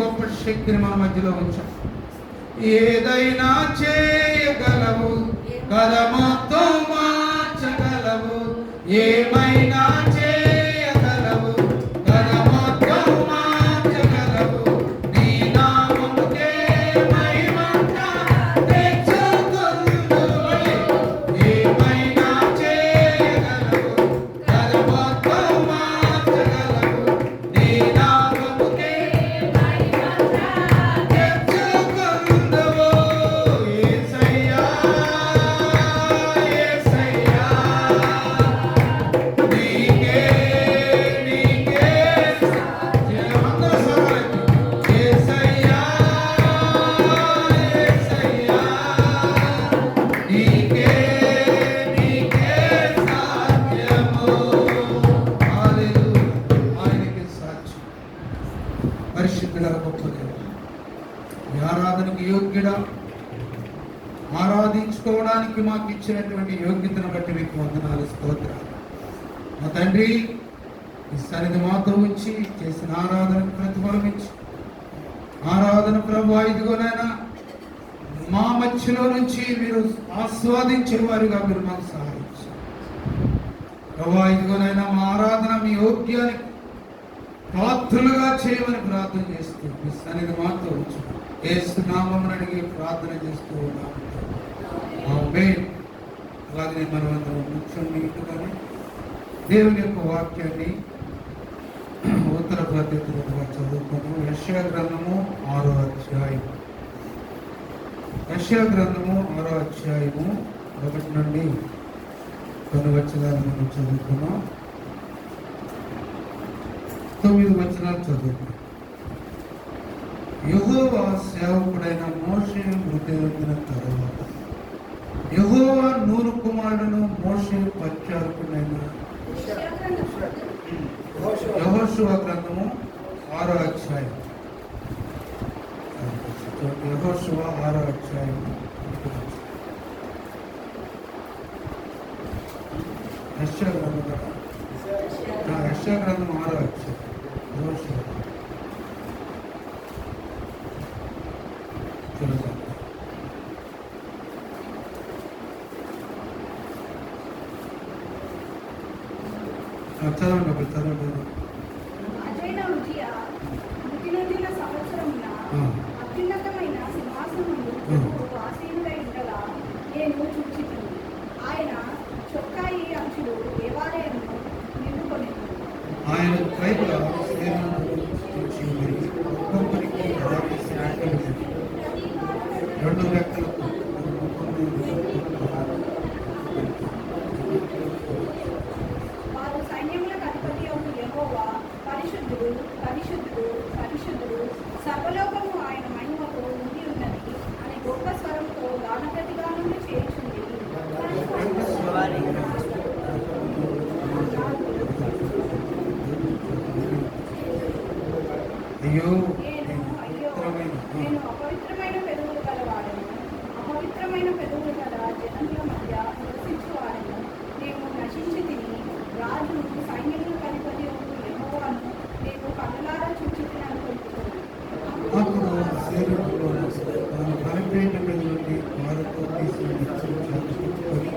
గొప్ప శక్తిని మన మధ్యలో ఉంచాం. ఏదైనా చేయగలవు, కథ మొత్తం మార్చగలవు. ఏమైనా చేయగలవు, కథ మొత్తం మార్చగలవు. నీ నామముకే మహిమంతా తెచ్చుకొందువు. ఏమైనా చేయగలవు, కథ మొత్తం మార్చగలవు. నీ నామముకే మహిమంతా తెచ్చుకొందువు. యేసయ్యా యేసయ్యా నీకే నీకే అందరూ సవాలు. యేసయ్యా యేసయ్యా నీకే నీకే సాధ్యము. హల్లెలూయా. ఆయనకే సాధ్యం. పరిశుద్ధుడా, గొప్ప దేవుడా, ఈ ఆరాధనకి యోగ్యుడా, ఆరాధించుకోవడానికి మాకు ఇచ్చినటువంటి యోగ్యతను బట్టి మీకు వందనాలు, స్తోత్రాలు. మా తండ్రి, ఈ సన్నిధి మాతో ఉంచి చేసిన ఆరాధనకు ప్రతిఫలం ఇచ్చి, ఆరాధన ప్రభు ఇదిగోనైనా మా మధ్యలో నుంచి మీరు ఆస్వాదించే వారిగా మీరు మాకు సహాయించారు ప్రభు. ఇదిగోనైనా మా ఆరాధన మీ యోగ్యానికి పాత్రులుగా చేయమని ప్రార్థన చేస్తూ మీ సన్నిధి మాతో ఉంచు. యేసు నామమున అడిగి ప్రార్థన చేస్తూ ఉన్నాము. ఆమేన్. అలాగే మనమందరం ముఖ్యంగా ఇటుకొని దేవుని యొక్క వాక్యాన్ని ఉత్తర పద్ధతులుగా చదువుకున్నాము. యెషయా గ్రంథము 6వ అధ్యాయం. యెషయా గ్రంథము 6వ అధ్యాయము 1 నుండి కొన్ని వచనాలు మనం చదువుకున్నాం. 9 వచనాలు చదువుకున్నాం. యెహోవా సేవకుడైన మోషే మృతి పొందిన తరువాత యెహోవా నూను కుమారుడును మోషే పరిచారకుడైన యెహోషువ గ్రంథము 6వ అధ్యాయం. యెహోషువ 6వ అధ్యాయం. యెషయా గ్రంథం 6వ అధ్యాయం. యెహోషువ చదవండి, ఒకటి చదవండి. అజైన ఉజియా మృతి నొందిన సంవత్సరమున అత్యున్నతమైన సింహాసనముందు ప్రభువు ఆసీనుడై ఉండగా నేను చూచితిని. ఆయన చొక్కాయి అంచులు దేవాలయమును నిండుకొనెను. ఆయన వైపులా ఒక్కొక్కరికి రెండు రెక్కలకు వారు సైన్యములకు అధిపతి యొక్క యెహోవా పరిశుద్ధుడు పరిశుద్ధుడు పరిశుద్ధుడు, సర్వలోకము ఆయన మహిమతో నిండి ఉన్నది అని గొప్ప స్వరంతో గాన ప్రతిగానములు చేయుచుండెను. అయ్యో నేను అపవిత్రమైన పెదవులు గలవాడను, అపవిత్రమైన పెదవులు గల జనముల మధ్య నివసించువాడను. నేను నశించి తిని రాజును సైన్యములకు అధిపతి యెహోవాను నేను కన్నులారా చూచితిని అనుకుంటున్నాను. అప్పుడు సేవకుడు తన బలిపీఠ మీద నుండి వారితో తీసిన నిత్యం చదువుకొని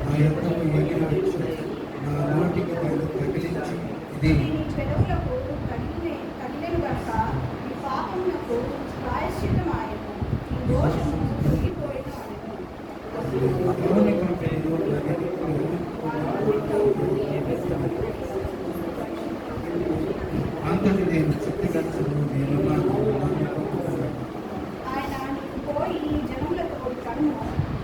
నా యొక్కకు ఎగిరి వచ్చి నా నోటికి దాన్ని తగిలించి, ఇది పెదవులకు తగిలేను గనుక ఈ పాపమునకు ప్రాయశ్చిత్తమాయెను, ఈ దోషము తొలగిపోయిన దేవుని పంపిణీలో అంతటి నేను చిత్తగచ్చను నేను ఆయన నీకు పోయి జనములతో కన్ను,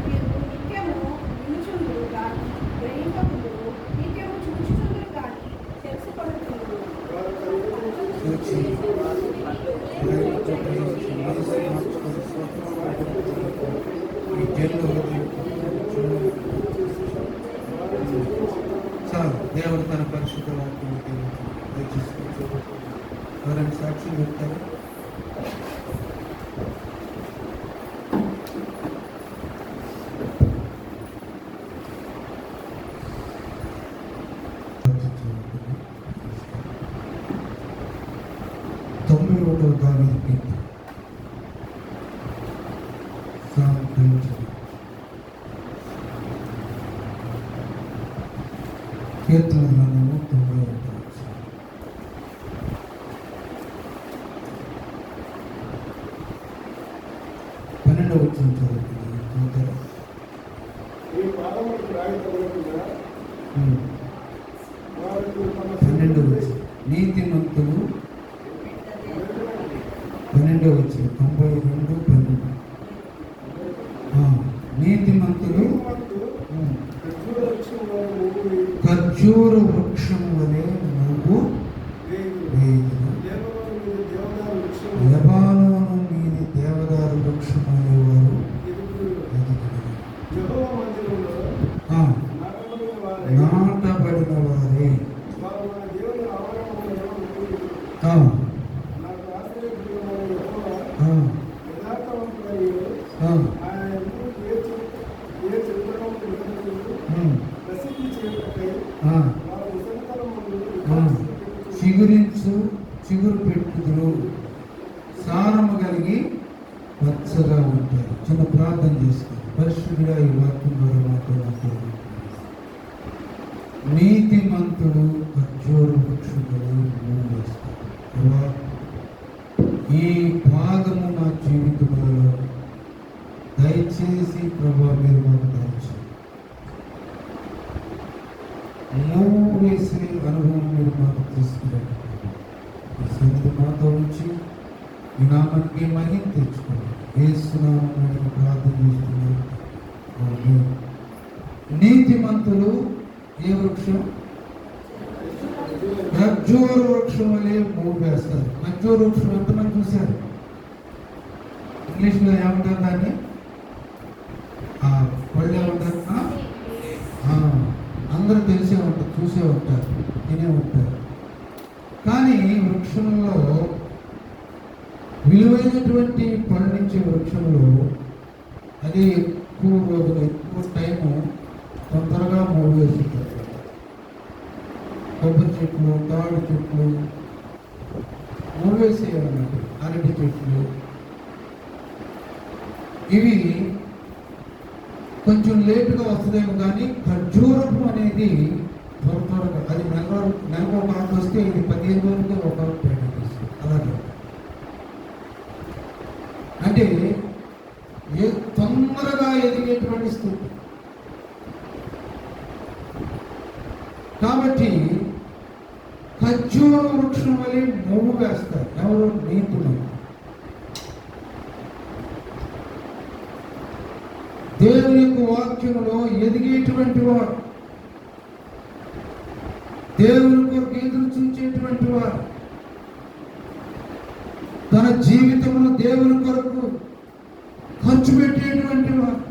మీరు నిత్యము వినుచుందురు గాని గ్రహింపకుందురు, నిత్యము చూచుచుందురు గాని తెలుసుకొనుచుందురు. చూచి మనసు మార్చుకొని ఈ జన్లు చాలు. దేవుడు తన పరిశుద్ధ వాక్యం దయచేసి ఎవరైనా సాక్ష్యం చెప్తారా? తొమ్మిది దావీదు కీర్తన. Psalm 20. కీర్తన గ్రంథము 9వ అధ్యాయం. పన్నెండవ వచనం చదువుతుంది. ఈ పాదములకు రాయి తగలకుండా వారికి తమ 12వ వచనం. నీతిమంతులు 12వ వచనం. 92, 12. నీతిమంతులు ఖర్జూర వృక్షం వలె నువ్వు లెబానోను మీది దేవదారు వృక్షం అనేవారు నాటబడిన వారే. చిగురు పెట్టుదురు, సారము కలిగి పచ్చగా ఉంటారు. చిన్న ప్రార్థన చేస్తారు. పరిశుద్ధుడా, ఈ వాక్యం ద్వారా మాతో నీతిమంతుడు ఖర్జూర వృక్షములు వేస్తారు. ఈ భాగము నా జీవితంలో దయచేసి ప్రభా మీరు మాకు దాచి నువ్వు వేసే అనుభవం మీరు మాకు తీసుకురండి. మాతో ఉంచి ఈ నామానికి మహిమ తెచ్చుకోండి. యేసునామములో ప్రార్థన చేస్తున్నాను. నీతిమంతులు ఏ వృక్షం? ఖర్జూర వృక్షం వలె మూడు వేస్తారు. ఖర్జూర వృక్షం ఎంతమంది చూశారు? ఇంగ్లీష్లో ఏమంటారు దాన్ని? పళ్ళు ఏమంటారు? అందరూ తెలిసే ఉంటారు, చూసే ఉంటారు, తినే ఉంటారు. కానీ వృక్షంలో విలువైనటువంటి పండించే వృక్షంలో అది ఎక్కువ రోజులు, ఎక్కువ టైము తొందరగా మూడు వేసుకుంటారు. కొబ్బరి చెట్లు, తాడి చెట్లు మూడు వేసేయాలన్నట్టు, అరటి చెట్లు ఇవి కొంచెం లేటుగా వస్తుందేమో. కానీ ఖర్జూరపు అనేది త్వరగా అది నెలకు ఒక ఆకు వస్తే ఇది 15 రోజులకి ఒక పేమెంట్ ఇస్తుంది. అలాగే అంటే తొందరగా ఎదిగేటువంటి స్థితి. కాబట్టి ఖర్జూర వృక్షం వలె నువ్వు వేస్తారు. ఎవరు? నీతులు. దేవుని యొక్క వాక్యంలో ఎదిగేటువంటి వారు, దేవుని కొరకు ఎదురు చూచేటువంటి వారు, తన జీవితంలో దేవుని కొరకు ఖర్చు పెట్టేటువంటి వారు,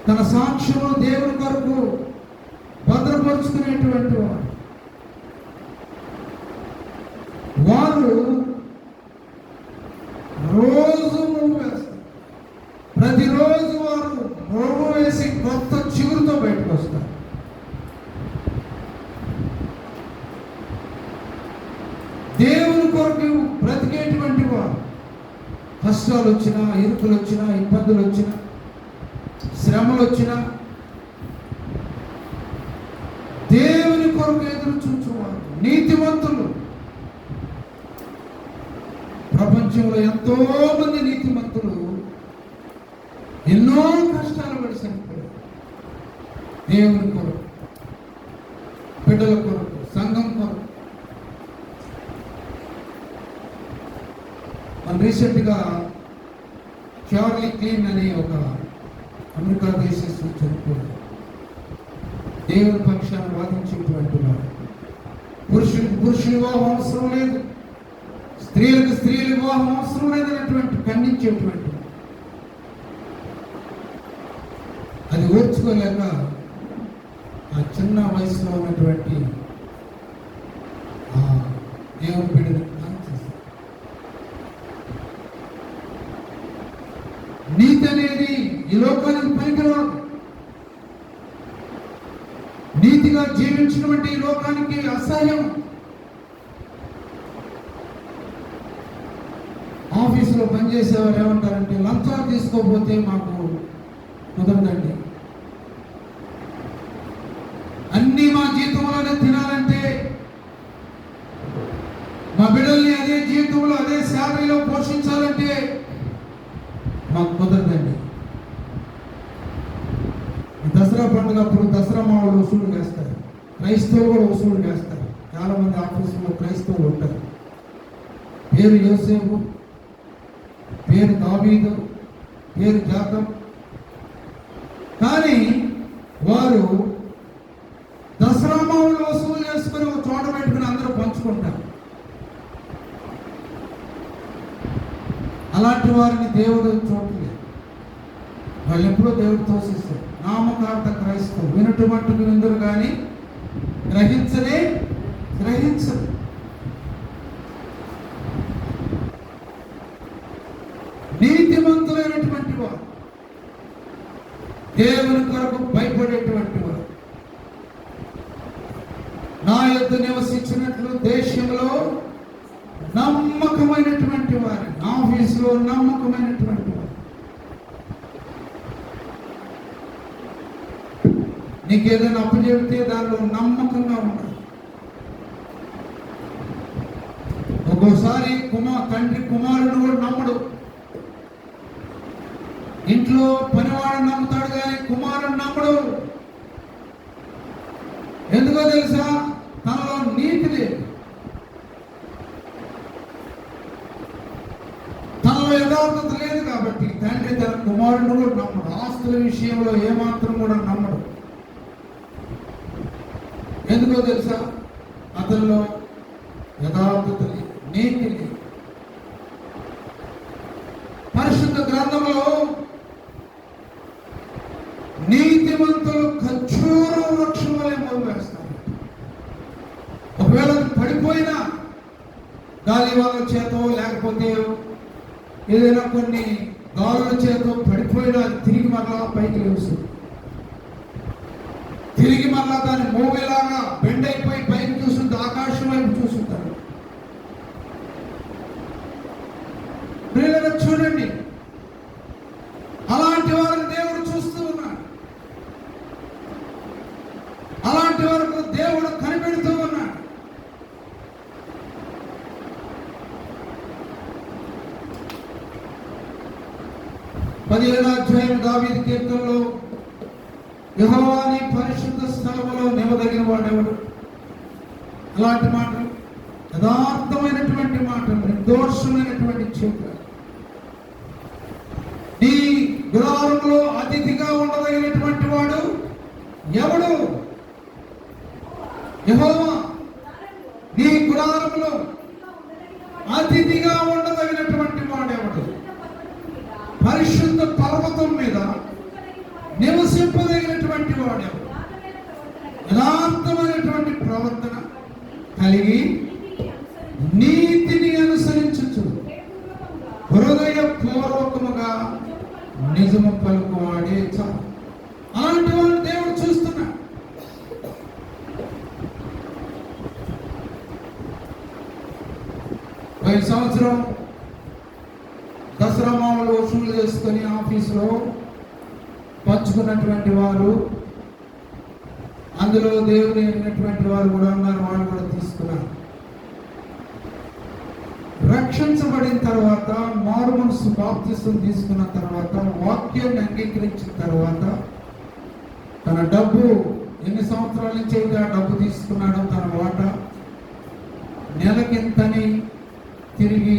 తన సాక్ష్యంలో దేవుని కొరకు భద్రపరుచుకునేటువంటి వారు, వారు రోజు మూడు వేస్తారు. ప్రతిరోజు వారు మూడు వేసి కొత్త చిగురుతో బయటకు వస్తారు. దేవుని కొరకు బ్రతికేటువంటి వారు కష్టాలు వచ్చినా, ఇరుకులు వచ్చినా, ఇబ్బందులు వచ్చినా, శ్రమలు వచ్చినా దేవుని కొరకు ఎదురు చూచువారు నీతిమంతులు. ప్రపంచంలో ఎంతో మంది నీతిమంతులు ఎన్నో కష్టాలు పడి చనిపోయారు. దేవుని కొరకు, బిడ్డల కొరకు, సంఘం కొరకు. మన రీసెంట్గా చార్లీ క్లీన్ అనే ఒక అమెరికా దేశస్థుడు చనిపోయారు. దేవుని పక్షాన్ని వాదించేటువంటి వారు. పురుషుడికి పురుషుని వివాహం అవసరం లేదు, స్త్రీలకు స్త్రీల వివాహం అవసరం లేదనేటువంటి ఖండించేటువంటి, అది ఓర్చుకోలేక ఆ చిన్న వయసులో ఉన్నటువంటి దేవుని బిడ్డను నీతి అనేది ఈ లోకానికి పనికిరాదు. నీతిగా జీవించినటువంటి ఈ లోకానికి అసహ్యం. ఆఫీసులో పనిచేసేవారు ఏమంటారంటే లంచాలు తీసుకోకపోతే మాకు కుదరదండి, అన్నీ మా జీతంలోనే తినాలంటే, మా బిడ్డల్ని అదే జీతంలో అదే శాలరీలో పోషించాలంటే మాకు కుదరదండి. దసరా పండుగ అప్పుడు దసరా మామూలు వసూలు చేస్తారు, క్రైస్తవులు కూడా వసూలు చేస్తారు. చాలా మంది ఆఫీసులో క్రైస్తవులు ఉంటారు. పేరు యోసేపు, పేరు దావీదు, పేరు జాకబ్. కానీ వారు దసరా మామూలు వసూలు చేసుకుని ఒక చోట పెట్టుకుని అందరూ పంచుకుంటారు. అలాంటి వారిని దేవుడు చూడలేదు. వాళ్ళు ఎప్పుడూ దేవుడు తోసిస్తారు. నామకార్థ క్రైస్తవులు వినటు మట్టుకు విందురు కానీ గ్రహించరు. నీతిమంతులైనటువంటి వారు, దేవుని కొరకు భయపడేటువంటి వారు, నా యొద్ద నివసించినట్లు దేశంలో నమ్మకమైనటువంటి వారు, నా ఆఫీసులో నమ్మకమైనటువంటి వారు. నీకు ఏదైనా అప్పు చెబితే దానిలో నమ్మకంగా ఉండాలి. ఒక్కోసారి తండ్రి కుమారుడు కూడా నమ్మడు. ఇంట్లో పనివాడు నమ్ముతాడు కానీ కుమారుడు నమ్మడు. ఎందుకో తెలుసా? తనలో నీతి లేదు, తనలో యథార్థత లేదు. కాబట్టి తండ్రి తన కుమారుడు కూడా నమ్మడు. ఆస్తుల విషయంలో ఏమాత్రం కూడా నమ్మడు. ఎందుకో తెలుసా? అతనిలో యథార్థత లేదు, నీతి లేదు. పరిశుద్ధ గ్రంథంలో నీతిమంతులు ఖర్జూర వృక్షం వలె మొదలువేస్తారు. ఒకవేళ పడిపోయినా గాలి వాళ్ళ చేతో లేకపోతే ఏదైనా కొన్ని గాలుల చేతో పడిపోయినా తిరిగి మరలా పైకి లేస్తుంది. తిరిగి మరలా దాని మోవేలాగా బెండ్ అయిపోయి పైకి చూస్తుంది, ఆకాశం వైపు చూస్తుంటారు. చూడండి, అలాంటి వారిని దేవుడు చూస్తూ ఉన్నాడు. అలాంటి వరకు దేవుడు కనిపెడుతూ ఉన్నాడు. అధ్యాయం దావీదు కీర్తనలో యెహోవా నీ పరిశుద్ధ స్థలములో నివదగిన వాడెవడు? అలాంటి మాటలు, యథార్థమైనటువంటి మాటలు, నిర్దోషమైనటువంటి చూపులు. నీ గుడారంలో అతిథిగా ఉండదగినటువంటి వాడు ఎవడు? యెహోవా. నీ గుడారంలో అతిథిగా ఉండదగినటువంటి వాడెవడు? పరిశుద్ధ పర్వతం మీద నివసింపదగినటువంటి వాడెవడు? యథార్థమైనటువంటి ప్రవర్తన కలిగి నీతిని అనుసరించు, హృదయపూర్వకముగా నిజము పలుకువాడే చాలు. అలాంటి వాడిని దేవుడు చూస్తున్నాడు. పోయిన సంవత్సరం దసరా మామూలు వసూలు చేసుకొని ఆఫీసులో పంచుకున్నటువంటి వారు, అందులో దేవుని ఎరిగినటువంటి వారు కూడా ఉన్నారు. వాళ్ళు కూడా తీసుకున్నారు. రక్షించబడిన తర్వాత, మారు మనసు బాప్తిసం తీసుకున్న తర్వాత, వాక్యాన్ని అంగీకరించిన తర్వాత, తన డబ్బు ఎన్ని సంవత్సరాల నుంచి అయితే ఆ డబ్బు తీసుకున్నాడో తన వాటా నెలకింతని తిరిగి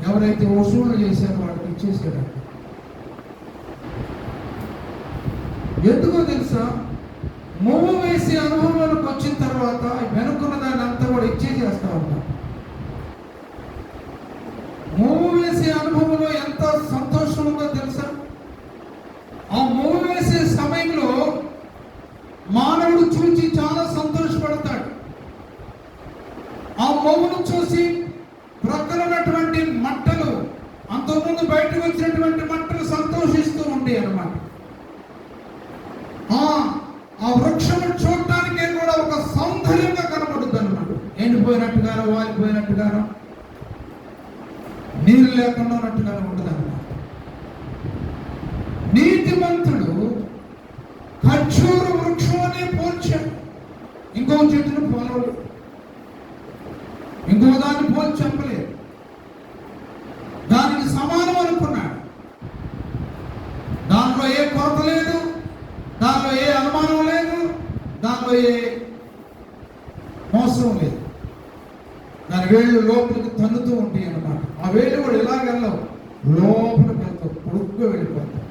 ఎవరైతే వసూలు చేశారో వాడికి ఇచ్చేసాడు. ఎందుకో తెలుసా? మొవ్వు వేసి అనుభవంలోకి వచ్చిన తర్వాత వెనుకున్న దాన్ని అంతా కూడా ఇచ్చేసేస్తా ఉంటాం. మొవ్వు వేసే అనుభవంలో ఎంత సంతోషం ఉందో తెలుసా? ఆ మొవ్వు వేసే సమయంలో మానవుడు చూసి చాలా సంతోషపడతాడు. ఆ మొవ్వును చూసి ప్రక్కన ఉన్నటువంటి మంటలు, అంతకుముందు బయటకు వచ్చినటువంటి మంటలు సంతోషిస్తూ ఉంటాయి అన్నమాట. ఆ వృక్షము చూడటానికే కూడా ఒక సౌందర్యంగా కనబడుతుంది అన్నమాట. ఎండిపోయినట్టుగానో వాలిపోయినట్టుగానో నీరు లేకుండా ఉన్నట్టుగానే ఉంటుంది అన్నమాట. నీతిమంతుడు ఖర్జూర వృక్షం అనే పోల్చాడు, ఇంకో చెట్టును పోలవడు, ఇంకో దాన్ని పోల్చి చెప్పలేదు, దానికి సమానం అనుకున్నాడు. దానిలో ఏ కొరత లేదు, దానిలో ఏ అనుమానం లేదు, దానిలో ఏ మోసం లేదు. దాని వేళ్ళు లోపలికి తన్నుతూ ఉంటాయి అన్నమాట. ఆ వేళ్ళు కూడా ఇలాగెళ్ళవు, లోపలికి వెళ్తావు, పొడుగ్గా వెళ్ళిపోతావు.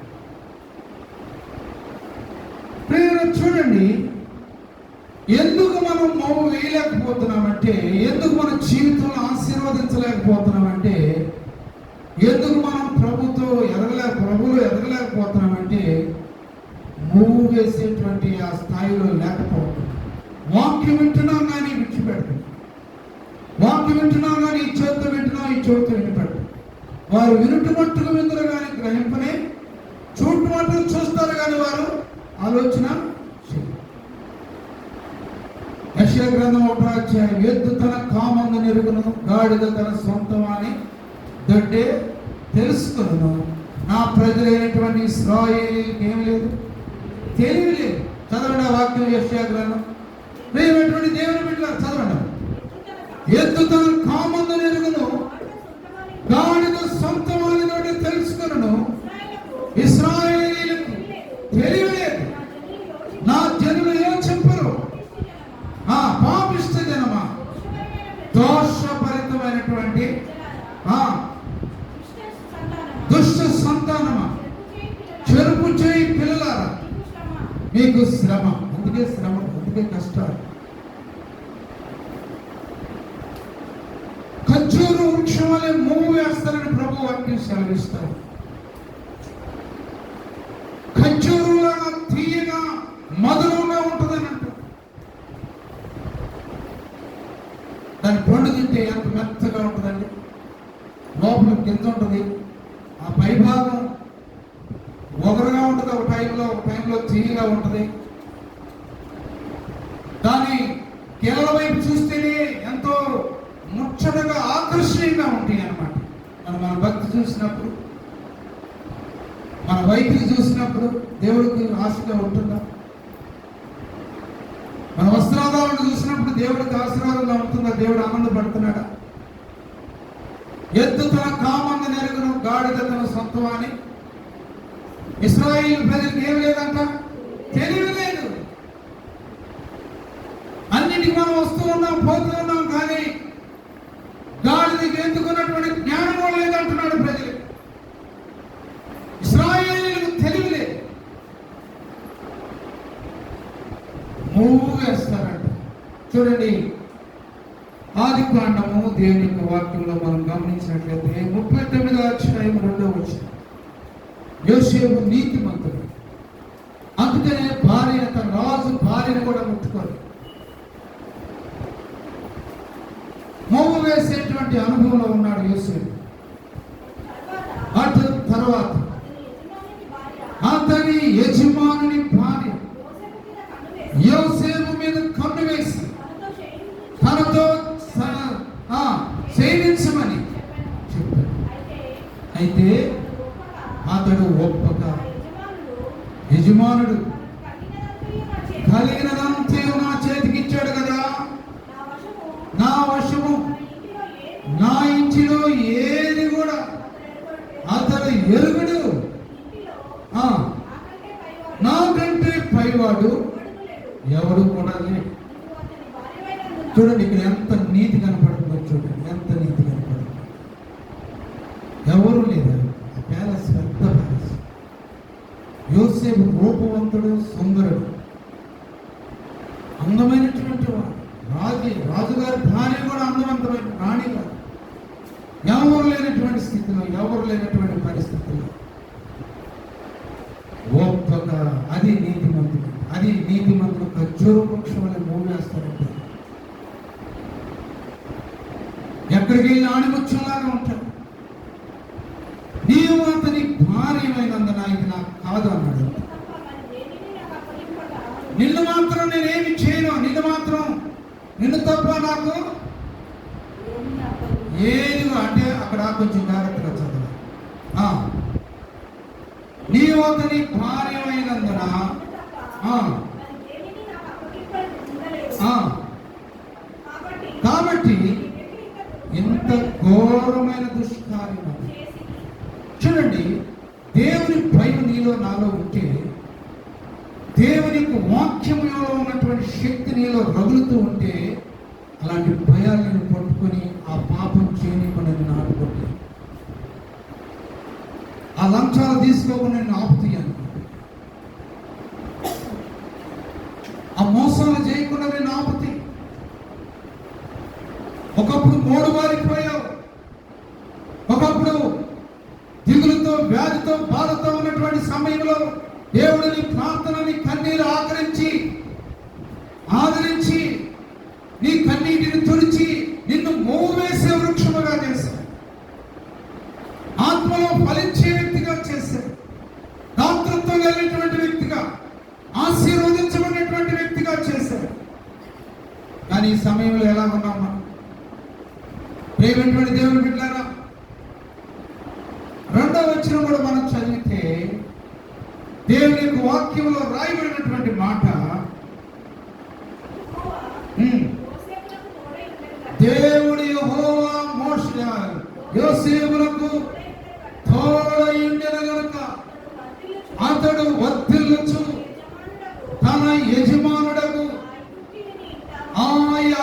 ప్రియులు చూడండి, ఎందుకు మనం మౌ వేయలేకపోతున్నామంటే, ఎందుకు మన జీవితంలో ఆశీర్వదించలేకపోతున్నామంటే, ఎందుకు మనం ప్రభువులో ఎదగలేకపోతున్నామంటే, మూవ్ వేసేటువంటి ఆ స్థాయిలో లేకపోవడం. వాక్యం వింటున్నాం కానీ విడిచిపెడతాం, వాక్యం వింటున్నాం కానీ ఈ చేతితో వింటున్నాం, ఈ చేతితో వినిపెడతాం. వారు వినుట మట్టుకు విందురు కానీ గ్రహింపనే, చూడు మట్టుకు చూస్తారు కానీ వారు ఆలోచన చేయరు. యెషయా గ్రంథం 1వ అధ్యాయం, ఎద్దు తన కామందు నెరుగును, గాడిద తన సొంతమాని దొడ్డే తెలుసుకును, నా ప్రజలైనటువంటి ఇశ్రాయేలీయులకు ఏం లేదు, తెలివి లేదు. చదవండి ఆ వాక్యం, యెషయా గ్రంథం. ప్రియమైనటువంటి దేవుని బిడ్డలారా చదవండి. ఎద్దు తన కామందు నెరుగును, గాడిద సొంతమాని దొడ్డే తెలుసుకును, ఇశ్రాయేలీయులకు తెలివి లేదు. నా జనులు ఏం చెప్పరు, పాపిష్ట జనమా, దోషభరితమైనటువంటి దుష్ట సంతానమా, చెరుపు చేయి పిల్లలారా, మీకు శ్రమ. అందుకే శ్రమ, అందుకే కష్టాలు. ఖర్జూర వృక్షం వలె మూవ్ వేస్తారని ప్రభు వాక్యం సెలవిస్తారు. ఖర్జూరులాగా తీయగా మధురంగా ఉంటుందని అంటారు. దాని పండు తింటే ఎంత మెత్తగా ఉంటుందండి, లోపల గింజ ఉంటుంది, ఆ పై భాగం ఒగరుగా ఉంటుంది, ఒక టైంలో తీయగా ఉంటుంది. దాని కేవల వైపు చూస్తేనే ఎంతో ముచ్చటగా ఆకర్షణీయంగా ఉంటాయి అన్నమాట. మన భక్తి చూసినప్పుడు, మన వైఖరి చూసినప్పుడు దేవుడికి ఆశగా ఉంటుందా? మన వస్త్రాలను చూసినప్పుడు దేవుడికి ఆశీర్వాదంగా ఉంటుందా? దేవుడు ఆనందపడుతున్నాడా? ఎద్దు తన కామందు నెరుగును, గాడిద తన సొంతమాని. ఇశ్రాయేలు ప్రజలకు ఏమి లేదంట, తెలివి లేదు. అన్నిటికీ మనం వస్తూ ఉన్నాం, పోతూ ఉన్నాం, కానీ గాడిదకి ఎందుకున్నటువంటి జ్ఞానం లేదంటున్నాడు ప్రజలు. ఇశ్రాయేలీయులకు తెలివి లేదు, మూవ్ వేస్తారంట. చూడండి, ఆది కాండము దేవుని యొక్క వాక్యంలో మనం గమనించినట్లయితే 39వ అధ్యాయం 2వ వచనం, యోసేపు నీతిమంతుడు, అందుకనే భార్య, తన రాజు భార్యను కూడా ముట్టుకోరు. మూవ్ వేసేటువంటి అనుభవంలో ఉన్నాడు యోసేపు. అటు తర్వాత అతని యజమానుని భార్య యోసేపు మీద కన్ను వేసి తనతో సేవించమని చెప్పాడు. అయితే అతడు ఒప్పక, యజమానుడు కలిగినదంతే నా చేతికి ఇచ్చాడు కదా, నా వశము, నా ఇంటిలో ఏది కూడా అతడు ఎరుగుడు, నాకంటే పైవాడు ఎవడు కూడా లేడు. చూడండి, ఇక్కడ ఎంత నీతి కనపడుతుందో చూడండి, ఎంత నీతి కనపడుతుంది. ఎవరు లేరు. ప్యాలెస్, పెద్ద ప్యాలెస్. యోసేపు రూపవంతుడు, సుందరుడు, అందమైనటువంటి వాడు. రాజుగారి భార్య కూడా అందవంతమైన రాణి గారు. ఎవరు లేనటువంటి స్థితిలో, ఎవరు లేనటువంటి పరిస్థితుల్లో గొప్పక, అది నీతిమంతుడు. అది నీతిమంతుడు ఖర్జూర వృక్షం వల్ల మూవ్ వేస్తారంటే ఎక్కడికి వెళ్ళి ఆణిముత్యంలాగా ఉంటాడు. నీవు అతని భార్యమైనందున ఇది నాకు కాదు అన్నాడు. నిన్ను మాత్రం నేనేమి చేయను, నిన్ను తప్ప నాకు ఏది అంటే అక్కడ కొంచెం జాగ్రత్తగా చదవాలి. నీవు అతని భార్యమైనందున కాబట్టి ఎంత ఘోరమైన దుష్కార్యం. చూడండి, దేవుని భయం నీలో నాలో ఉంటే, దేవుని వాక్యంలో ఉన్నటువంటి శక్తి నీలో రగులుతూ ఉంటే, అలాంటి భయాలను పట్టుకొని ఆ పాపం చేయకుండా నేను ఆపుకుంటాను. ఆ లంచాలు తీసుకోకుండా నేను ఆపుతాను. ఆ మోసాలు చేయకుండా నేను ఆపుతాను. ఒకప్పుడు మోడు వారిపోయావు, ఒకప్పుడు దిగులుతో వ్యాధితో బాధతో ఉన్నటువంటి సమయంలో దేవుడిని ప్రార్థనని కన్నీరు ఆదరించి నీ కన్నీటిని తుడిచి నిన్ను మోవు వేసే వృక్షముగా చేశాడు. ఆత్మలో ఫలించే వ్యక్తిగా చేశాడు. దాతృత్వం కలిగినటువంటి వ్యక్తిగా, ఆశీర్వదించబడినటువంటి వ్యక్తిగా చేశాడు. కానీ ఈ సమయంలో ఎలా ఉన్నామా? ప్రియమైనటువంటి దేవుని బిడ్డలారా, 2వ వచనం కూడా మనం చదివితే దేవుని యొక్క వాక్యంలో రాయబడినటువంటి మాట, దేవుడి యెహోవా మోషే యోసేపునకు తోడై ఉండెను గనుక అతడు వర్ధిల్లుచు తన యజమానుడకు ఆ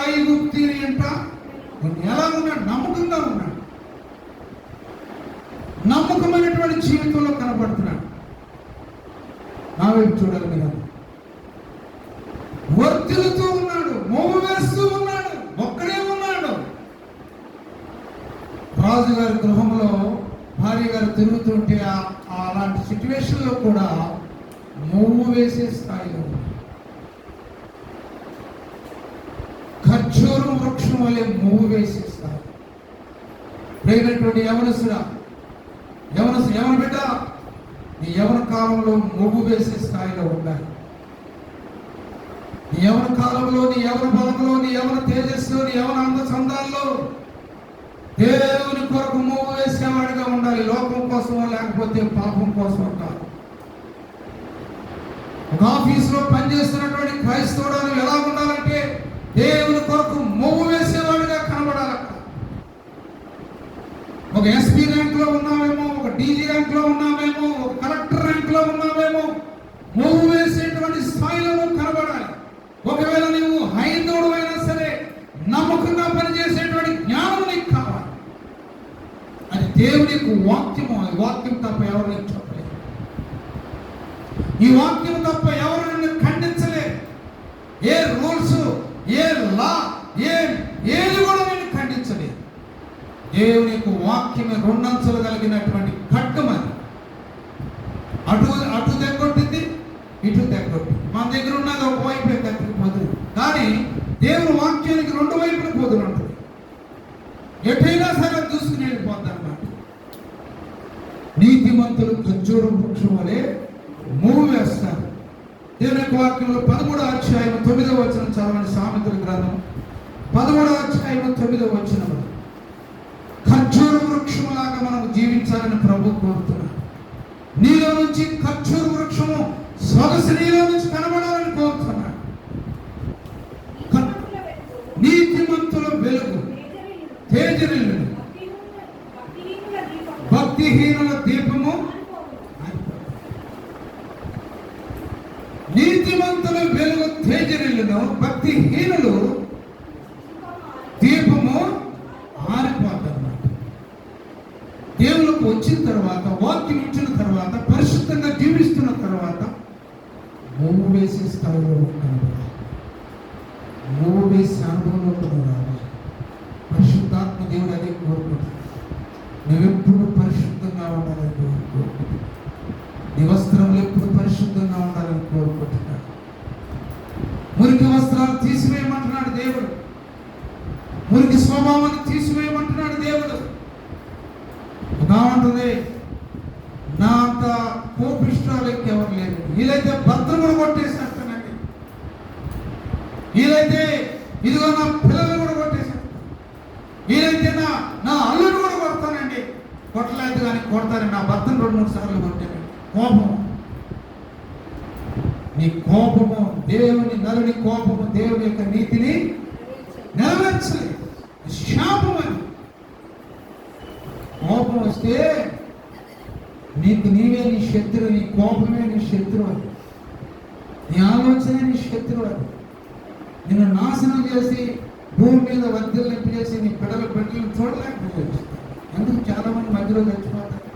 ఐగుప్తీయుని ఇంట ఎలా ఉన్నాడు? నమ్మకంగా ఉన్నాడు. నమ్మకమైనటువంటి జీవితంలో కనబడుతున్నాడు. నా వైపు చూడాలి మీరు. వర్తిల్లుతూ ఉన్నాడు, మోము వేస్తూ ఉన్నాడు, ఒక్కడే ఉన్నాడు. రాజుగారి గృహంలో భార్య గారు తిరుగుతుంటే అలాంటి సిచ్యువేషన్ లో కూడా మోము వేసే స్థాయిలో ఉన్నాడు. ఖర్జూరం వృక్షం వల్లే మోము వేసే స్థాయి. ప్రేమైనటువంటి యవన బిడ్డ, నీ యవన కాలంలో మోము వేసే స్థాయిలో ఉండాలి. నీ యవన కాలంలో, నీ యవన బలంలో, నీ యవన తేజస్సులో, నీ యవన అందచందాల్లో దేవుని కొరకు మోము వేసేవాడిగా ఉండాలి. లోకం కోసమో లేకపోతే పాపం కోసం కాదు. ఒక ఆఫీసులో పనిచేస్తున్నటువంటి క్రైస్తవుడు ఎలా ఉండాలంటే దేవుని కొరకు మోము వేసేవాడిగా కనబడాలి. ఒక ఎస్పీ ర్యాంక్ లో ఉన్నామేమో, ఒక డీజీ ర్యాంక్ లో ఉన్నామేమో, ఒక కలెక్టర్ ర్యాంక్ లో ఉన్నామేమో, మోము వేసేటువంటి స్థాయిలో కనబడాలి. ఒకవేళ నువ్వు హైందవుడు అయినా సరే నమ్మకంగా పనిచేసేటువంటి జ్ఞానం నీకు కావాలి. అది దేవుని యొక్క వాక్యము. ఈ వాక్యం తప్ప ఎవరు నీకు చెప్పలేదు. ఈ వాక్యం తప్ప ఎవరు నిన్ను ఖండించలేదు. ఏ రూల్స్, ఏ లా, ఏది కూడా నిన్ను ఖండించలేదు. దేవుని యొక్క వాక్యమే 2 అంచులు కలిగినటువంటి ఖడ్గమని. అటు దగ్గొట్టింది, ఇటు దగ్గొట్టింది. మన దగ్గర ఉన్నది ఒక వైపే కత్తికిపోతుంది, కానీ దేవుని వాక్యానికి 2 వైపులు పోదులు ఉంటుంది. ఎటైనా సరే దూసుకుని వెళ్ళిపోద్ది అన్నమాట. నీతిమంతులు ఖర్జూర వృక్షం వలె మోము వేస్తారు. దేవుని యొక్క వాక్యంలో 13వ అధ్యాయం 9వ వచనం చదవండి. సామెతల గ్రంథం 13వ అధ్యాయం 9వ వచనం. ఖర్జూర వృక్షములాగా మనం జీవించాలని ప్రభు కోరుతున్నాడు. నీలో నుంచి ఖర్జూర వృక్షము సొగసు నీలో నుంచి కనబడాలని కోరుతున్నాడు. నీతిమంతుల వెలుగు తేజరిల్లును, భక్తిహీనుల దీపము. నీతిమంతుల వెలుగు తేజరిల్లును, భక్తిహీనులు దీపము ఆరిపోతారన్నమాట. దేవులకు వచ్చిన తర్వాత, వాక్యం ఇచ్చిన తర్వాత, పరిశుద్ధంగా జీవిస్తున్న తర్వాత మోము వేసే స్థాయిలో ఉంటాను. మోము వేసే అనుభవంలో కూడా రావాలి. పరిశుద్ధాత్మ దేవుడు అదే కోరుకుంటాడు. నువ్వెప్పుడు పరిశుద్ధంగా ఉండాలని కోరుకుంటున్నాడు. నీ వస్త్రములు ఎప్పుడు పరిశుద్ధంగా ఉండాలని కోరుకుంటున్నాడు. మురికి వస్త్రాలు తీసివేయమంటున్నాడు దేవుడు. మురికి స్వభావాన్ని తీసివేయమంటున్నాడు దేవుడు. బాగుంటుంది. నా అంత కోపిష్టాలు ఎవరు లేరు. వీలైతే భర్తను కూడా కొట్టేసేస్తానండి. వీలైతే ఇదిగో నా పిల్లలు కూడా కొట్టేసేస్తాను. వీలైతే నా అల్లుడు కూడా కొడతానండి. కొట్టలేదు కానీ కొడతారని నా భర్తను 2-3 సార్లు కొట్టాను. కోపం, నీ కోపము దేవుని నలుని కోపము దేవుని యొక్క నీతిని నెరవేర్చలేదు. శాపం అని. కోపం వస్తే నీకు నీవే నీ శత్రువు, నీ కోపమే నీ శత్రువు అని, నీ ఆలోచనే నీ శత్రువు అని. నిన్ను నాశనం చేసి భూమి మీద వర్ధిల్లింపు చేసి నీ బిడ్డలను చూడలేకపోవచ్చు. అందుకు చాలా మంది మధ్యలో చచ్చిపోతారు.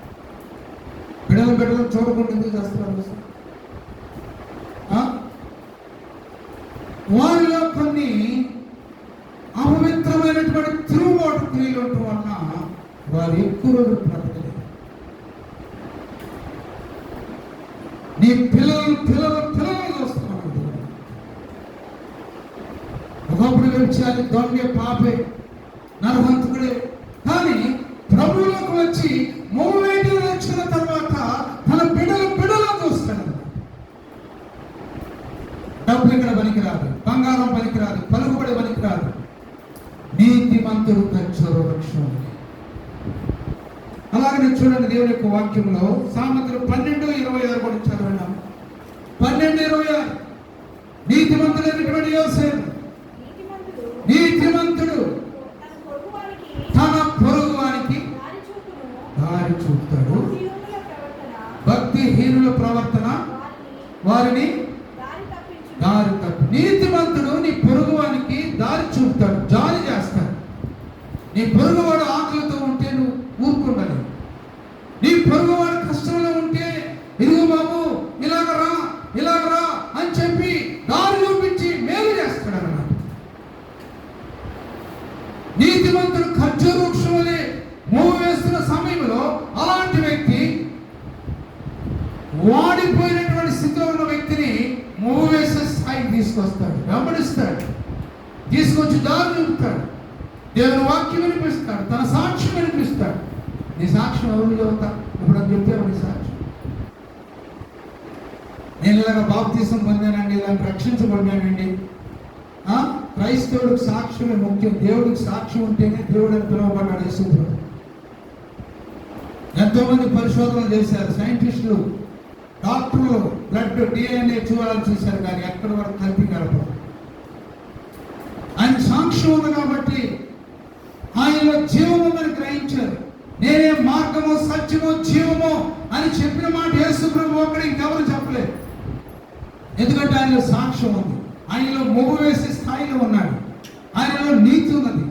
బిడ్డలను చూడకుండా ఎందుకు చేస్తున్నారు? వారిలో కొన్ని అపవిత్రమైనటువంటి తిరుగుబాటు క్రియలు ఉండటం వలన వారు ఎక్కువ రోజులు బ్రతకలేదు. నీ పిల్లలు చూస్తున్నాను. ఒకప్పుడు వ్యభిచారి, దొంగ, పాపే, నరహంతకుడే. కానీ ప్రభువులకు వచ్చి 30 వచ్చిన తర్వాత తన బిడ్డలు చూస్తాడు. డబ్బు ఇక్కడ పనికిరాదు, బంగారం పనికిరాదు, పలుకుబడి పనికిరాదు. నీతిమంతుడు ఖర్చు వృక్షం. అలాగే చూడండి దేవుని యొక్క వాక్యంలో సామెతలు 12:26 కూడా చదవడం. 12:26 నీతిమంతుడైనటువంటి యోసేపు, నీతిమంతుడు తన పొరుగువానికి దారి చూపుతాడు. భక్తిహీనుల ప్రవర్తన వారిని దారి తప్పు. నీతిమంతుడు నీ పొరుగువానికి దారి చూపుతాడు, జాలి చేస్తాడు. నీ పొరుగువాడు ఆకలితో ఉంటే నువ్వు ఊరుకుండాలి. నీ పొరుగువాడు కష్టంలో ఉంటే ఇరుగు బాబు ఇలాగ రా అని చెప్పి దారి చూపించి మేలు చేస్తాడు అన్నమాట. నీతిమంతుడు ఖర్జూర వృక్షం వలె మూవ వేస్తున్న సమయంలో అలాంటి వ్యక్తి, వాడిపోయినటువంటి స్థితిలో ఉన్న వ్యక్తిని మూవ వేసే స్థాయికి తీసుకొస్తాడు, వెంబడిస్తాడు, తీసుకొచ్చి దారి చూపుతాడు, దేవుని వాక్యం వినిపిస్తాడు, తన సాక్ష్యం వినిపిస్తాడు. నీ సాక్ష్యం ఎవరు చెబుతా? ఇప్పుడు అని చెప్తే నీ సాక్ష్యం, నేను ఇలాగ బాప్తీసం పొందానండి, ఇలాగ రక్షించబడినానండి. క్రైస్తవుడికి సాక్ష్యమే ముఖ్యం. దేవుడికి సాక్ష్యం ఉంటేనే దేవుడు అని పిలువబడ్డాడు యేసుప్రభు. ఎంతో మంది పరిశోధనలు చేశారు, సైంటిస్టులు, డాక్టర్లు, బ్లడ్ DNA చూడాలని చూశారు, కానీ ఎక్కడ వరకు కలిపి కలపరు. ఆయన సాక్ష్యం ఉంది కాబట్టి ఆయనలో జీవం ఉందని గ్రహించారు. నేనే మార్గము, సత్యము, జీవము అని చెప్పిన మాట యేసుప్రభు ఒక్కడే, ఇంకెవరు చెప్పలేదు. ఎందుకంటే ఆయనలో సాక్ష్యం ఉంది, ఆయనలో మొగ్గు వేసే స్థాయిలో ఉన్నాడు, ఆయనలో నీతి ఉన్నది.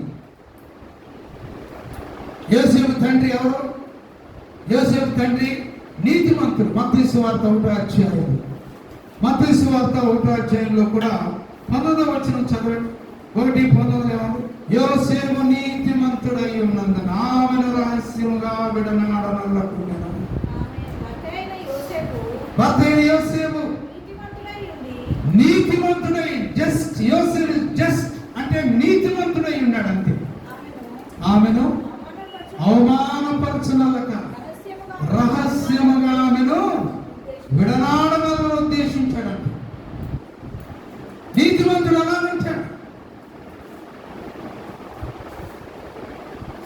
యోసేపు తండ్రి ఎవరు? యోసేపు తండ్రి నీతిమంతుడు. మత్తయి సువార్త 1వ అధ్యాయం, మత్తయి సువార్త 1వ అధ్యాయంలో కూడా 19వ వచనం చదవండి. 1:19 ఏమన్నా? యోసేపు నీతిమంతుడై ఉన్నందున ఆమెను రహస్యముగా విడనాడనల్లకుండెను. భర్త అయిన యోసేపు నీతిమంతుడై, యోసేపు జస్ట్ అంటే నీతిమంతుడై ఉన్నాడు అంతే. ఆమెను అవమానపరచనల్లక రహస్యముగా ఆమెను విడనాడనని ఉద్దేశించాడంట. నీతిమంతుడు అలా ఉంటాడు.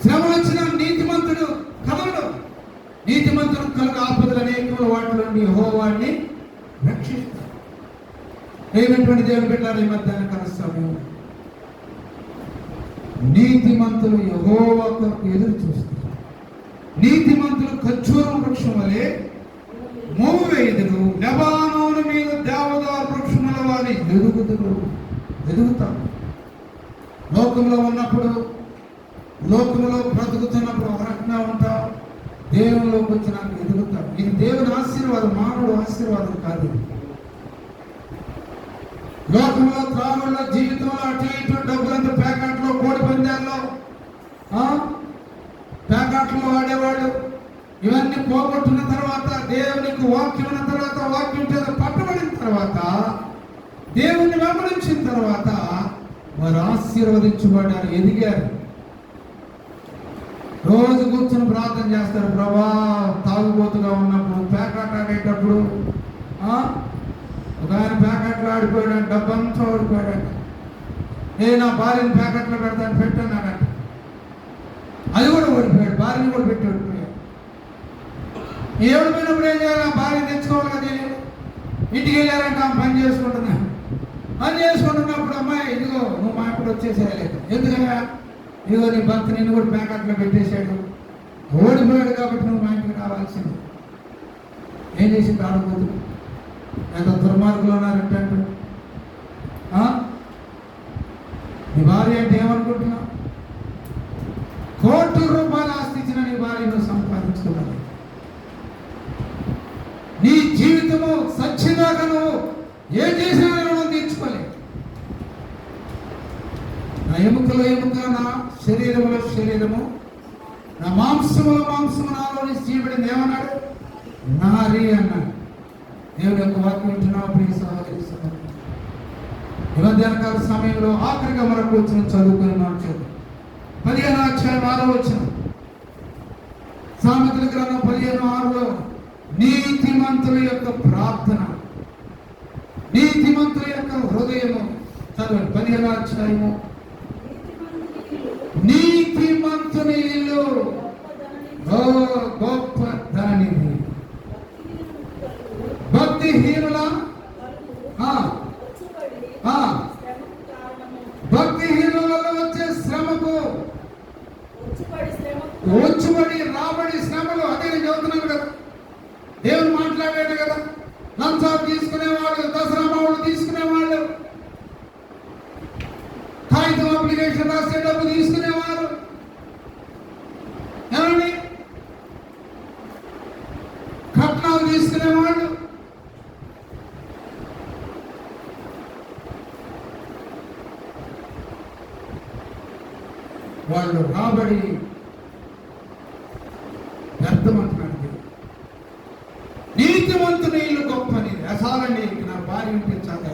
శ్రమ వచ్చిన నీతిమంతుడు కలడు. నీతిమంతుడు కలుగు ఆపదలు అనేక వాటిలో యెహోవాని రక్షిస్తాడు. ఏమైనటువంటి దేవుని బిడ్డలారా, ఈ మధ్యాహ్న కలుస్తాము. నీతిమంతులు యెహోవా కొరకు ఎదురు చూస్తారు. నీతిమంతులు ఖర్జూర వృక్షం వలె మోము వేయుదురు, లెబానోను మీద దేవదారు వృక్షముల వారి ఎదుగుతారు. లోకంలో ఉన్నప్పుడు, లోకంలో బ్రతుకుతున్నప్పుడు ఒక రకంగా ఉంటావు, దేవునిలోకి వచ్చినాక ఎదుగుతావు. ఇది దేవుని ఆశీర్వాదం, మానవుడు ఆశీర్వాదం కాదు. లోకంలో, త్రాగుల్లో, జీవితంలో అటు ఇటు డబ్బులంతా ప్యాకెట్లో, కోడి పందాల్లో, ప్యాకెట్లో వాడేవాడు. ఇవన్నీ పోగొట్టున్న తర్వాత, దేవునికి వాక్యం ఉన్న తర్వాత, వాక్యం చేత పట్టబడిన తర్వాత, దేవుణ్ణి వెంబడించిన తర్వాత వారు ఆశీర్వదించబడ్డారు, ఎదిగారు. రోజు కూర్చొని ప్రార్థన చేస్తారు. ప్రభా, తాగుబోతుగా ఉన్నప్పుడు, ప్యాకెట్ ఆడేటప్పుడు, ఒక ఆయన ప్యాకెట్లో ఆడిపోయాడు, డబ్బంతా ఓడిపోయాడు. నేను నా భార్యను ప్యాకెట్లో పెట్టానన్నాడంట. అది కూడా ఓడిపోయాడు, భార్యను కూడా పెట్టి ఓడిపోయాడు. ఎవడు పోయినప్పుడు ఏం చేయాలి? భార్య తెచ్చుకోవాలి కదా. ఇంటికి వెళ్ళారంటే ఆమె పని చేసుకుంటున్నా. పని చేసుకుంటున్నప్పుడు అమ్మాయి ఇదిగో నువ్వు మా ఇప్పుడు వచ్చేసేయలేదు. ఎందుకగా? ఇదిగో నీ భర్త నిన్ను కూడా ప్యాకెట్లో పెట్టేశాడు, ఓడిపోయాడు కాబట్టి నువ్వు మా ఇంటికి రావాల్సింది. ఏం చేసింది? ఆడుకోదు. ఎంత దుర్మార్గులు ఉన్నారంటే నీ భార్య అంటే ఏమనుకుంటున్నావు? కోట్ల రూపాయలు ఆస్తి ఇచ్చిన నీ భార్యను సంపాదించుకున్నావు. నీ జీవితము సచ్చిదాకా నువ్వు ఏం చేసినా రుణం తీర్చుకోలేదు. నా ఎముకలో ఎముక, నా శరీరంలో శరీరము, నా మాంసములో మాంసము నాలో జీవుడిని ఏమన్నాడు? నారి అన్నాడు. దేవుని యొక్క వాక్యం వింటున్నావు ప్రియ సహోదరి సహోదరులు. ఈ మధ్యాహ్నకాల సమయంలో ఆఖరిగా మనకు వచ్చిన చదువుకుని మార్చాడు 15వ అధ్యాయం 6వ వచనం. సామెతల గ్రంథం 15:6లో నీతిమంతుల యొక్క ప్రార్థన, నీతిమంతుల యొక్క హృదయము. చదవండి 15వ అధ్యాయము. నీతిమంతుని ఇల్లు గొప్ప ధననిధి, భక్తిహీనుల భక్తిహీనుల వల్ల వచ్చే శ్రమకు వచ్చుబడి రాబడి శ్రమలు. అదే నేను చదువుతున్నాను కదా, దేవుడు మాట్లాడాడు కదా. లంచాలు తీసుకునేవాళ్ళు, దసరా మావులు తీసుకునేవాళ్ళు, కాగితం అప్లికేషన్ రాసే డబ్బు తీసుకునేవారు, ఏమండి కట్నాలు తీసుకునేవాళ్ళు, వాళ్ళు రాబడి వ్యర్థమంటున్నాడు. నీతిమంతుని ఇల్లు గొప్పని. అసాలండి, నా భార్య ఉంటే చాలా,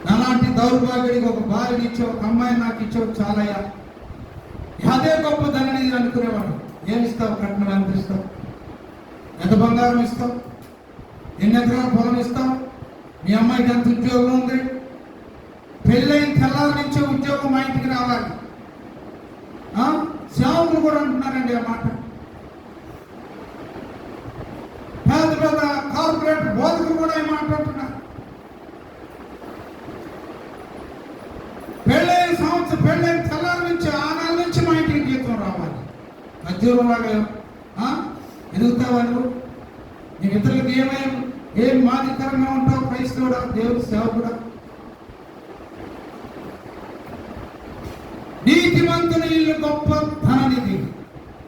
నాలాంటి దౌర్భాగ్యుడికి ఒక భార్యని ఇచ్చావు, ఒక అమ్మాయిని నాకు ఇచ్చావు చాలయ్యా, అదే గొప్ప ధనని అనుకునేవాడు. ఏమి ఇస్తావు? కట్నం ఎంత ఇస్తావు? ఎంత బంగారం ఇస్తావు? ఎన్ని ఎకరాల పొలం ఇస్తావు? మీ అమ్మాయికి ఎంత ఉద్యోగం ఉంది? పెళ్ళైన తెల్లారి నుంచే ఉద్యోగం మా ఇంటికి రావాలి. సేవకులు కూడా అంటున్నారండి ఆ మాట. పెద్ద పెద్ద కార్పొరేట్ బోధకులు కూడా ఈ మాట అంటున్నారు. పెళ్ళైన సంవత్సరం, పెళ్ళైన తెల్లారి నుంచి ఆ నెల నుంచి మా ఇంటికి జీతం రావాలి. మధ్యలో లాగా ఎదుగుతావా నువ్వు? నీ ఇతరులకు ఏం మాదికరంగా ఉంటావు? క్రైస్తవుడా, దేవుడి సేవకుడా? నీతిమంతుని ఇల్లు గొప్ప ధననిధి.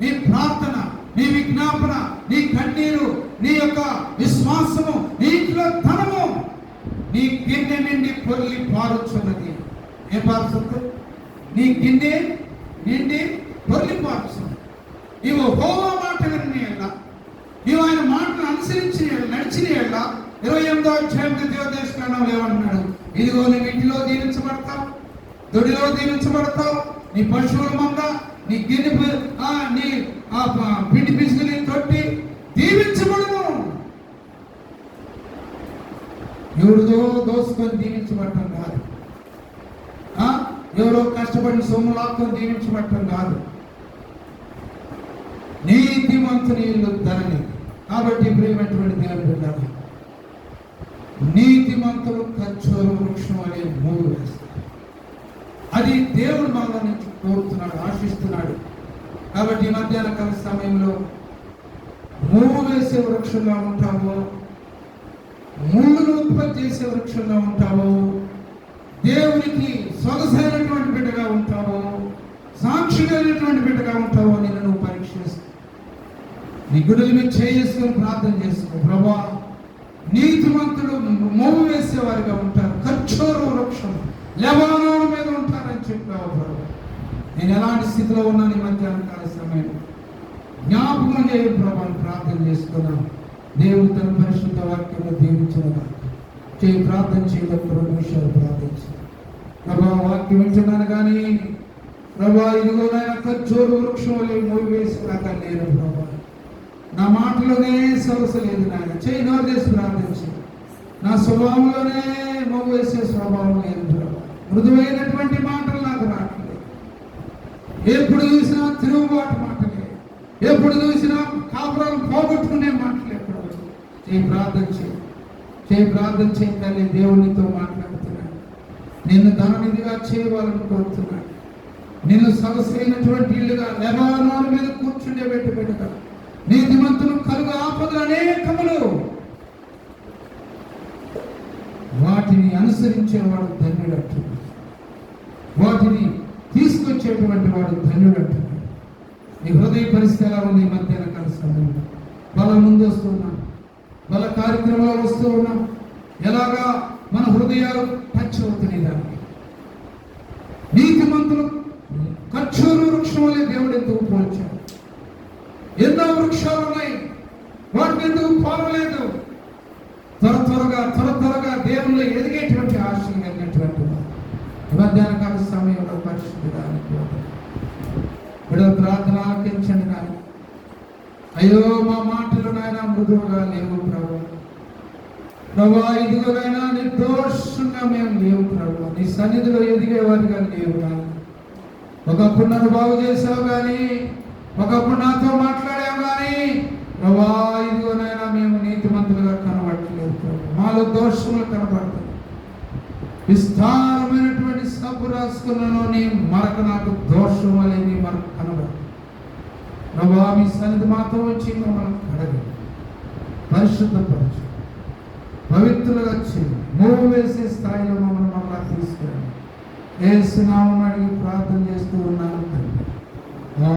నీ ప్రార్థన, నీ విజ్ఞాపన, నీ కన్నీరు, నీ యొక్క విశ్వాసము, నీటిలో ధనము నీ గిన్నె నిండి పొర్లి పారుచున్నది. ఏ పారుతుంది? నీ గిన్నె నిండి పొర్లి పారుచున్నది. నీవు యెహోవా మాట విని ఎల్లా, నీవు ఆయన మాటను అనుసరించి నడిచిన ఎల్లా. 28వ అధ్యాయం ద్వితీయోపదేశకాండంలో ఏమంటున్నాడు? ఇదిగో నువ్వు ఇంటిలో దీవించబడతావు, దొడిలో దీవించబడతావు, నీ పశువుల మంద, నీ గిన్నె, నీ పిండి పిసుకుని తొట్టి దీవించబడును. ఎవరిదో దోసుకొని దీవించబడటం కాదు, ఎవరో కష్టపడిన సొమ్ము లాక్కొని దీవించబడటం కాదు. నీతిమంతుని ఇల్లు ధనని. కాబట్టి ప్రియమైనటువంటి దేవుని బిడ్డలారా, నీతిమంతులు ఖర్జూర వృక్షం అనే మూడు వేస్తారు. అది దేవుడు మనలో నుంచి కోరుతున్నాడు, ఆశిస్తున్నాడు. కాబట్టి ఈ మధ్యాహ్న కాల సమయంలో మూడు వేసే వృక్షంగా ఉంటాము, మూడును ఉత్పత్తి చేసే వృక్షంగా ఉంటాము, దేవునికి సొగసైనటువంటి బిడ్డగా ఉంటాము, సాక్షిగైనటువంటి బిడ్డగా ఉంటావు అని నువ్వు పరీక్షిస్తావు. నీ గుడుల మీద చేసుకుని ప్రార్థన చేసుకో. ప్రభా, నీతిమంతుడు మోము వేసేవారిగా ఉంటారు, ఖర్జూర వృక్షం లెబానోను మీద ఉంటారని చెప్పావు ప్రభు. నేను ఎలాంటి స్థితిలో ఉన్నాను ఈ మధ్యాహ్న కాల సమయంలో జ్ఞాపకం చేయ ప్రభాని ప్రార్థన చేసుకున్నాను. దేవుడు తన పరిశుద్ధ వాక్యంలో దీవించిన చేయి ప్రార్థన చేయడానికి 2 నిమిషాలు ప్రార్థించి. ప్రభా, వాక్యం వింటున్నాను కానీ ప్రభా, ఇదిగో నాయన ఖర్జూర వృక్షం వల్ల మూడు వేసి రాక నేను ప్రభా, నా మాటలోనే సొగసలేదు నాయన. చేయి నోరు చేసి ప్రార్థించి. నా స్వభావంలోనే మోగు వేసే స్వభావం లేదు ప్రభా. మృదువైనటువంటి మాటలు నాకు రావట్లేదు. ఎప్పుడు చూసినా తిరుగుబాటు మాటలే, ఎప్పుడు చూసినా కాపురాలు పోగొట్టు ప్రార్థన చేయి తల్లి. దేవునితో మాట్లాడుతున్నాడు. నిన్ను ధననిధిగా చేయవాలని కోరుతున్నాడు. నిన్ను సొగసైనటువంటి ఇల్లుగా లెబానోను మీద కూర్చుండే పెట్టుగా నీతిమంతులు కలుగు ఆపదలు అనేకములు, వాటిని అనుసరించేవాడు ధన్యుడు అంటున్నాడు. వాటిని తీసుకొచ్చేటువంటి వాడు ధన్యుడు అంటున్నాడు. నీ హృదయ పరిస్థితి ఎలా ఉంది? మధ్యాహ్న కాల సమయంలో బలం ముందు వస్తున్నాం, బల కార్యక్రమంలో వస్తూ ఉన్నాం. ఎలాగా మన హృదయాలు టచ్ అవుతున్నాయి దానికి. నీతిమంతులు ఖర్జూరు వృక్షం వలె దేవుడు ఎందుకు పోల్చాడు? ఎన్నో వృక్షాలు ఉన్నాయి, వాటిని ఎందుకు పోలలేదు? త్వరగా దేవుళ్ళు ఎదిగేటువంటి ఆశ కలిగినటువంటి మధ్యాహ్న కాల సమయంలో పరిశుద్ధానికి విడుదల ప్రార్థన ఆలకించండి నాయన. అయ్యో మా మాటలు నాయన మృదువుగా లేవు ప్రభా, ఇదిగోనైనా నిర్దోషంగా మేము లేవు ప్రభా, నీ సన్నిధిలో ఎదిగేవారిగా లేవు నాయన. ఒకప్పుడు నన్ను బాగు చేసావు కానీ, ఒకప్పుడు నాతో మాట్లాడావు కానీ ప్రభా, ఇదిగోనైనా మేము నీతిమంతులుగా కనబడట్లేదు ప్రభా, మాలో దోషములు కనబడతాయి. విస్తారమైనటువంటి సబ్బు రాసుకున్నాను, నీ మరక నాకు దోషం వలె నీ మరక కనబడదు ప్రభా. మీ సన్నిధి మాతో వచ్చి మమ్మల్ని కడగండి, పరిశుద్ధపరచు, పవిత్రులుగా చేయండి, మూడు వేసే స్థాయిలో మమ్మల్ని తీసుకురండి. యేసు నామమున అడిగి ప్రార్థన చేస్తూ ఉన్నాను.